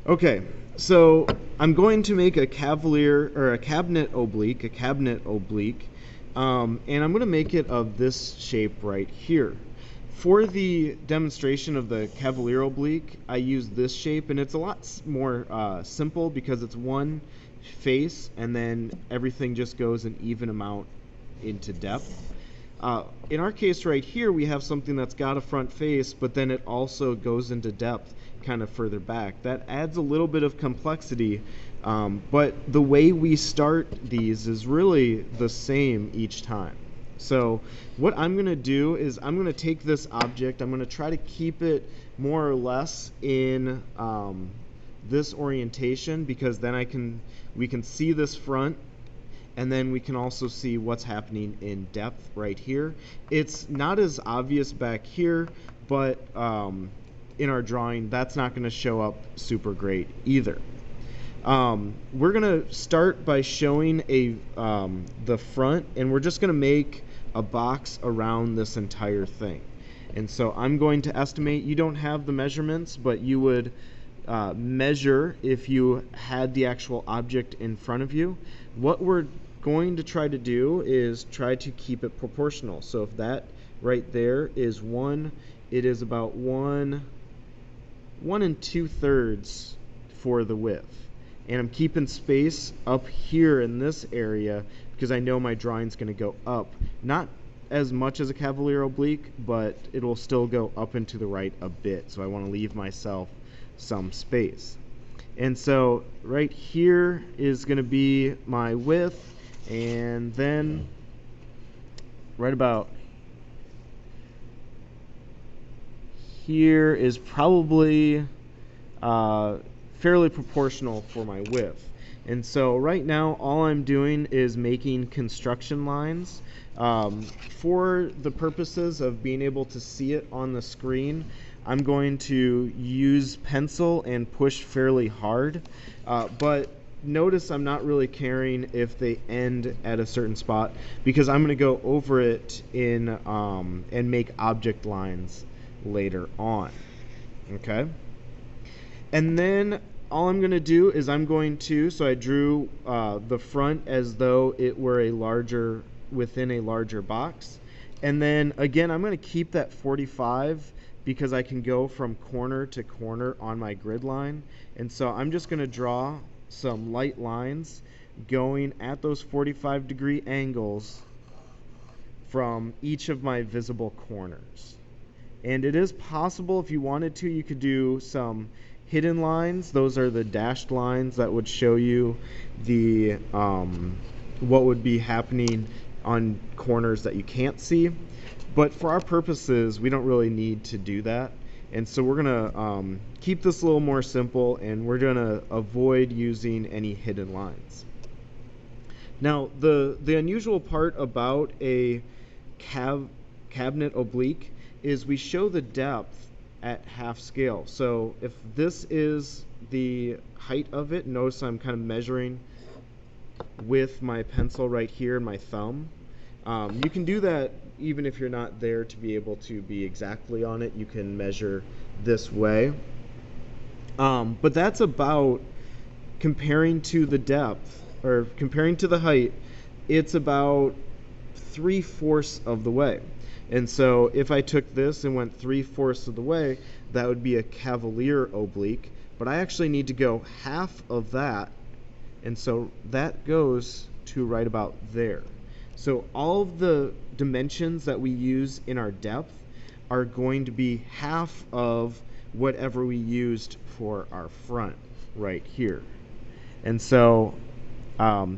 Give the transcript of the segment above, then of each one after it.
Okay, so I'm going to make a cavalier or a cabinet oblique, and I'm going to make it of this shape right here. For the demonstration of the cavalier oblique, I use this shape, and it's a lot more simple because it's one face, and then everything just goes an even amount into depth. In our case right here, we have something that's got a front face, but then it also goes into depth kind of further back. That adds a little bit of complexity, but the way we start these is really the same each time. So what I'm going to do is I'm going to take this object, I'm going to try to keep it more or less in this orientation, because then we can see this front, and then we can also see what's happening in depth right here. It's not as obvious back here, but in our drawing, that's not going to show up super great either. We're going to start by showing the front, and we're just going to make a box around this entire thing. And so I'm going to estimate, you don't have the measurements, but you would measure if you had the actual object in front of you. What we're going to try to do is try to keep it proportional. So if that right there is 1, it is about 1 2/3 for the width. And I'm keeping space up here in this area because I know my drawing's going to go up. Not as much as a cavalier oblique, but it'll still go up and to the right a bit. So I want to leave myself some space. And so right here is going to be my width, and then right about here is probably fairly proportional for my width. And so right now all I'm doing is making construction lines. For the purposes of being able to see it on the screen, I'm going to use pencil and push fairly hard, but notice I'm not really caring if they end at a certain spot, because I'm going to go over it in and make object lines later on. Okay? And then all I'm going to do is so I drew the front as though it were within a larger box. And then again, I'm going to keep that 45 because I can go from corner to corner on my grid line. And so I'm just going to draw some light lines going at those 45-degree angles from each of my visible corners. And it is possible, if you wanted to, you could do some hidden lines. Those are the dashed lines that would show you the what would be happening on corners that you can't see. But for our purposes, we don't really need to do that. And so we're going to keep this a little more simple, and we're going to avoid using any hidden lines. Now, the unusual part about a cabinet oblique is we show the depth at half scale. So if this is the height of it, notice I'm kind of measuring with my pencil right here and my thumb. You can do that even if you're not there to be able to be exactly on it. You can measure this way. But that's about, comparing to the depth, or comparing to the height, it's about 3/4 of the way. And so if I took this and went 3/4 of the way, that would be a cavalier oblique. But I actually need to go half of that, and so that goes to right about there. So all of the dimensions that we use in our depth are going to be half of whatever we used for our front right here. And so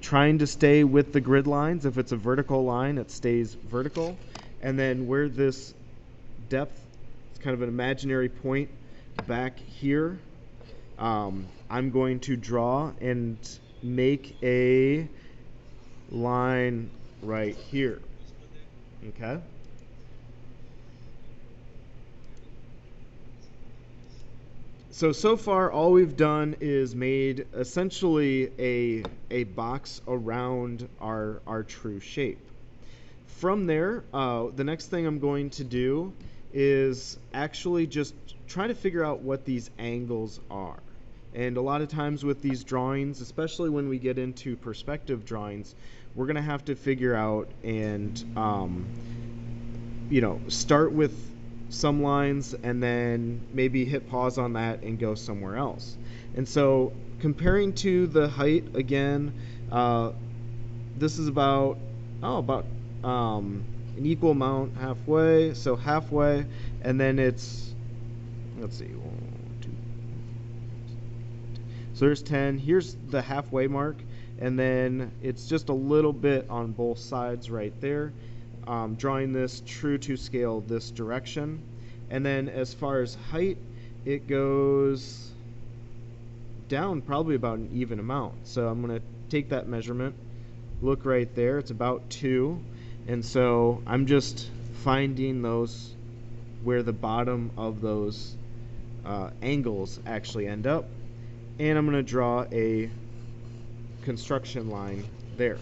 trying to stay with the grid lines. If it's a vertical line, it stays vertical. And then where this depth, it's kind of an imaginary point back here, I'm going to draw and make a line right here. Okay? So far all we've done is made essentially a box around our true shape. From there, the next thing I'm going to do is actually just try to figure out what these angles are. And a lot of times with these drawings, especially when we get into perspective drawings, we're going to have to figure out and start with some lines and then maybe hit pause on that and go somewhere else. And so comparing to the height again, this is about an equal amount halfway, so halfway, and then it's, let's see, 1, 2, so there's 10. Here's the halfway mark, and then it's just a little bit on both sides right there, drawing this true to scale this direction. And then as far as height, it goes down probably about an even amount. So I'm going to take that measurement, look right there, it's about 2, and so I'm just finding those where the bottom of those angles actually end up, and I'm going to draw a construction line there.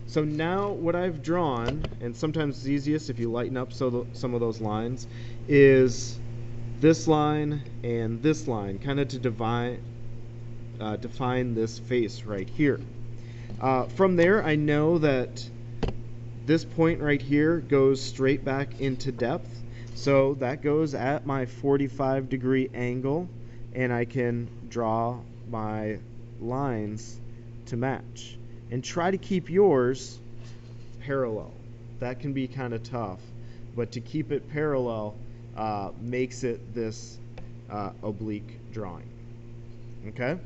So now what I've drawn, and sometimes it's easiest if you lighten up some of those lines, is this line and this line, kind of to define this face right here. From there, I know that this point right here goes straight back into depth, so that goes at my 45-degree angle, and I can draw my lines to match. And try to keep yours parallel. That can be kind of tough, but to keep it parallel makes it this oblique drawing. Okay?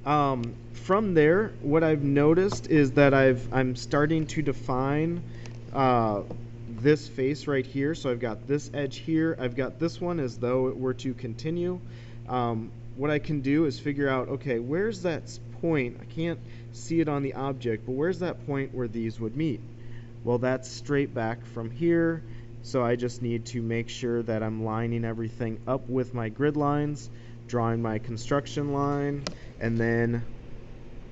From there, what I've noticed is that I'm starting to define this face right here. So I've got this edge here. I've got this one as though it were to continue. What I can do is figure out, okay, where's that point? I can't see it on the object, but where's that point where these would meet? Well, that's straight back from here. So I just need to make sure that I'm lining everything up with my grid lines, drawing my construction line, and then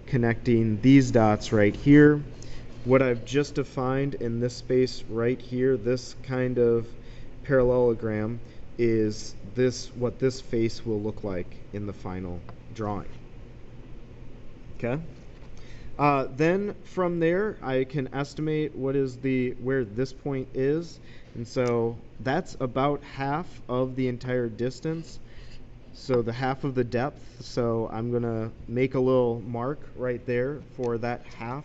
connecting these dots right here. What I've just defined in this space right here, this kind of parallelogram, is what this face will look like in the final drawing. Okay? Then from there, I can estimate where this point is, and so that's about half of the entire distance. So the half of the depth, so I'm going to make a little mark right there for that half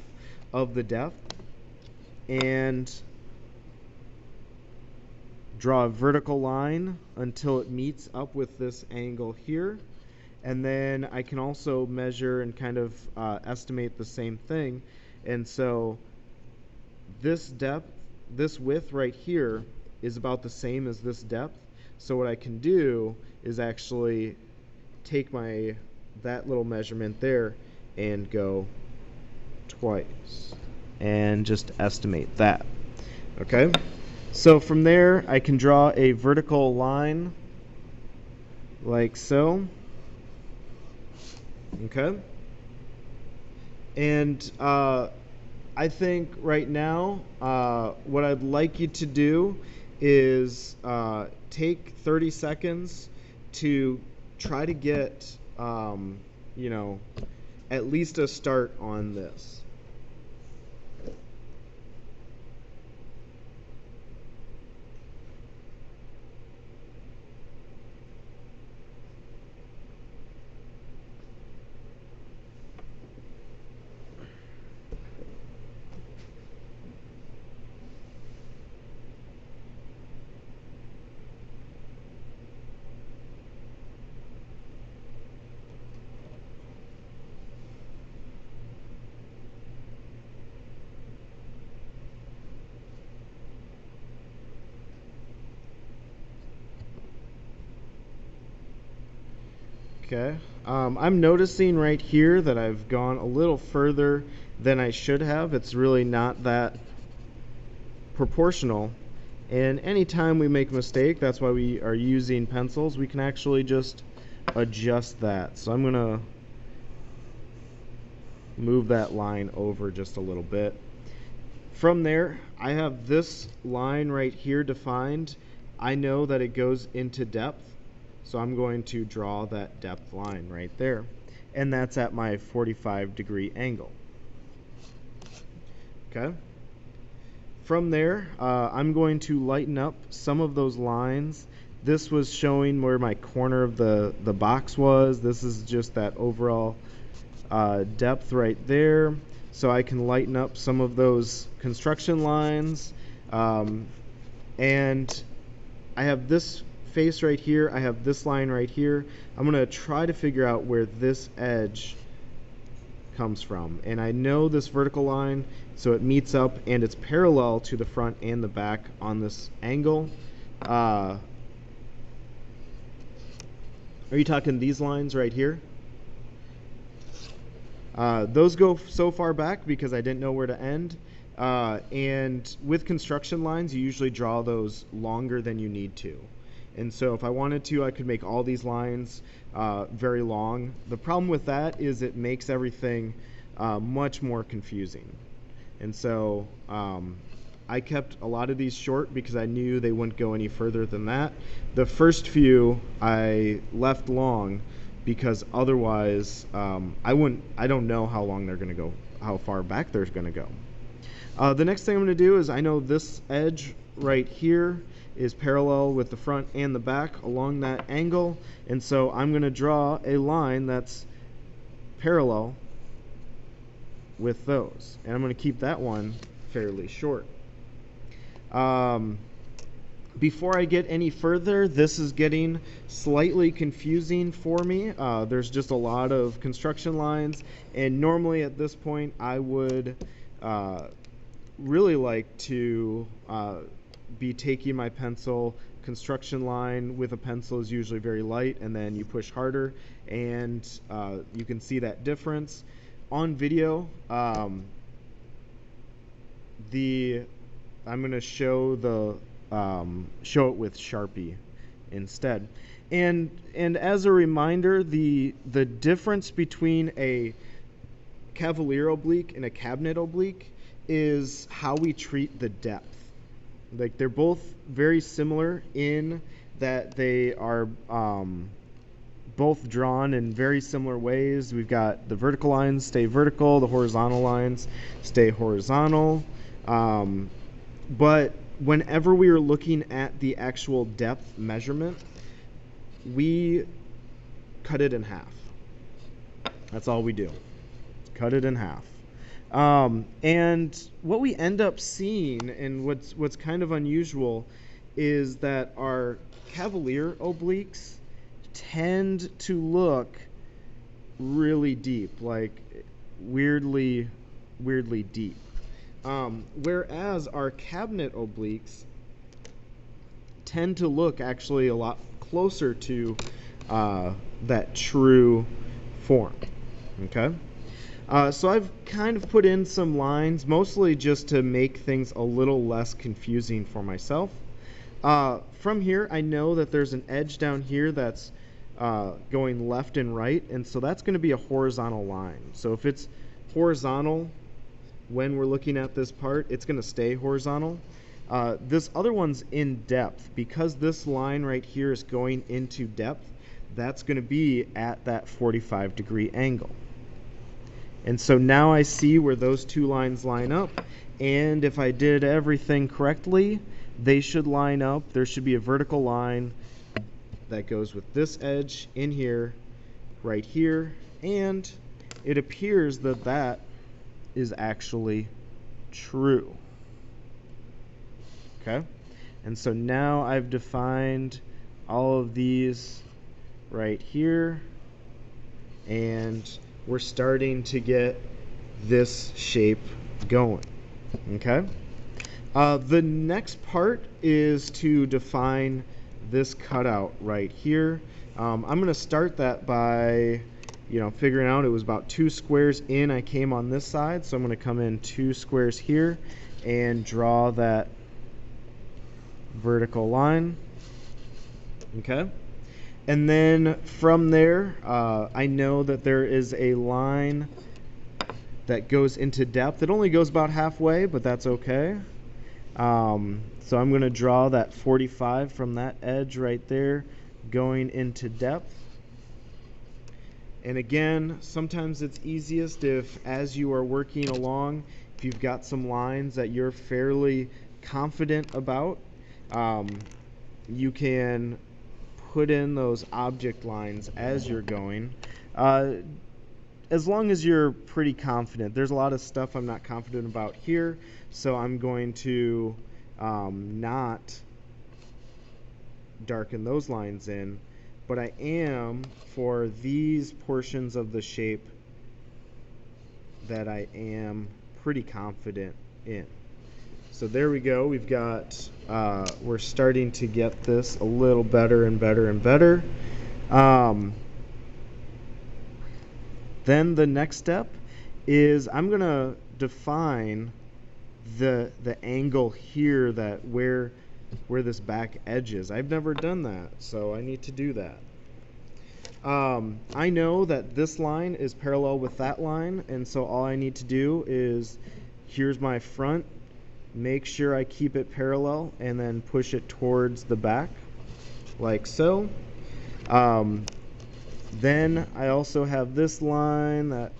of the depth and draw a vertical line until it meets up with this angle here. And then I can also measure and kind of estimate the same thing. And so this depth, this width right here is about the same as this depth. So what I can do is actually take that little measurement there and go twice and just estimate that. Okay? So from there, I can draw a vertical line like so. Okay? And I think right now what I'd like you to do is take 30 seconds to try to get at least a start on this. Okay, I'm noticing right here that I've gone a little further than I should have. It's really not that proportional. And anytime we make a mistake, that's why we are using pencils, we can actually just adjust that. So I'm going to move that line over just a little bit. From there, I have this line right here defined. I know that it goes into depth, so I'm going to draw that depth line right there. And that's at my 45-degree angle. Okay? From there, I'm going to lighten up some of those lines. This was showing where my corner of the box was. This is just that overall depth right there. So I can lighten up some of those construction lines. And I have this face right here. I have this line right here. I'm going to try to figure out where this edge comes from. And I know this vertical line, so it meets up and it's parallel to the front and the back on this angle. Are you talking these lines right here? Those go so far back because I didn't know where to end. And with construction lines, you usually draw those longer than you need to. And so if I wanted to, I could make all these lines very long. The problem with that is it makes everything much more confusing. And so I kept a lot of these short because I knew they wouldn't go any further than that. The first few I left long because otherwise I don't know how long they're going to go, how far back they're going to go. The next thing I'm going to do is I know this edge right here is parallel with the front and the back along that angle, and so I'm going to draw a line that's parallel with those, and I'm going to keep that one fairly short. Before I get any further, this is getting slightly confusing for me. There's just a lot of construction lines, and normally at this point I would really like to be taking my pencil. Construction line with a pencil is usually very light, and then you push harder, and you can see that difference. On video, I'm going to show show it with Sharpie instead. And as a reminder, the difference between a Cavalier oblique and a Cabinet oblique is how we treat the depth. Like, they're both very similar in that they are both drawn in very similar ways. We've got the vertical lines stay vertical, the horizontal lines stay horizontal. But whenever we are looking at the actual depth measurement, we cut it in half. That's all we do. Cut it in half. And what we end up seeing, and what's kind of unusual, is that our Cavalier obliques tend to look really deep, like weirdly deep. Whereas our Cabinet obliques tend to look actually a lot closer to that true form. Okay? So I've kind of put in some lines, mostly just to make things a little less confusing for myself. From here, I know that there's an edge down here that's going left and right, and so that's going to be a horizontal line. So if it's horizontal when we're looking at this part, it's going to stay horizontal. This other one's in depth. Because this line right here is going into depth, that's going to be at that 45-degree angle. And so now I see where those two lines line up, and if I did everything correctly, they should line up. There should be a vertical line that goes with this edge in here, right here, and it appears that that is actually true. Okay? And so now I've defined all of these right here, and we're starting to get this shape going. Okay? The next part is to define this cutout right here. I'm going to start that by figuring out it was about 2 squares in. I came on this side, so I'm going to come in 2 squares here and draw that vertical line. Okay? And then from there, I know that there is a line that goes into depth. It only goes about halfway, but that's okay. So I'm going to draw that 45 from that edge right there going into depth. And again, sometimes it's easiest if, as you are working along, if you've got some lines that you're fairly confident about, you can put in those object lines as you're going. As long as you're pretty confident. There's a lot of stuff I'm not confident about here, so I'm going to not darken those lines in, but I am for these portions of the shape that I am pretty confident in. So there we go. We've got, we're starting to get this a little better and better and better. Then the next step is I'm going to define the angle here, that where this back edge is. I've never done that, so I need to do that. I know that this line is parallel with that line, and so all I need to do is, here's my front, make sure I keep it parallel, and then push it towards the back, like so. Then I also have this line that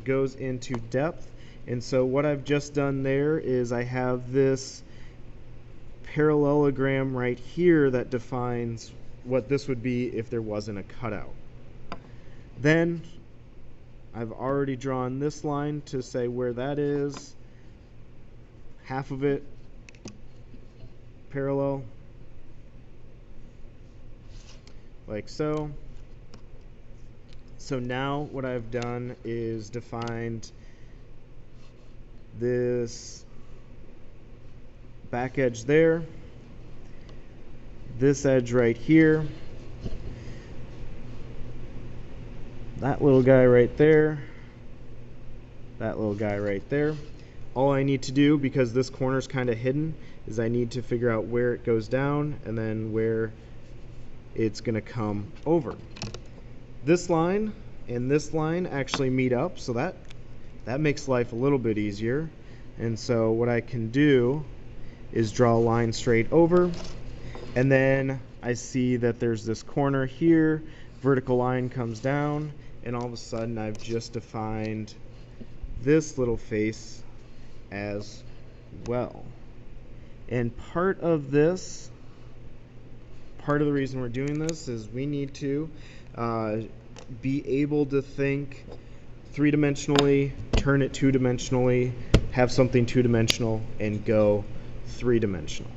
goes into depth, and so what I've just done there is I have this parallelogram right here that defines what this would be if there wasn't a cutout. Then I've already drawn this line to say where that is, half of it parallel, like so. So now what I've done is defined this back edge there, this edge right here, that little guy right there, that little guy right there. All I need to do, because this corner is kind of hidden, is I need to figure out where it goes down and then where it's going to come over. This line and this line actually meet up, so that makes life a little bit easier. And so what I can do is draw a line straight over, and then I see that there's this corner here, vertical line comes down, and all of a sudden I've just defined this little face as well. And part of the reason we're doing this is we need to be able to think three-dimensionally, turn it two-dimensionally, have something two-dimensional, and go three-dimensional.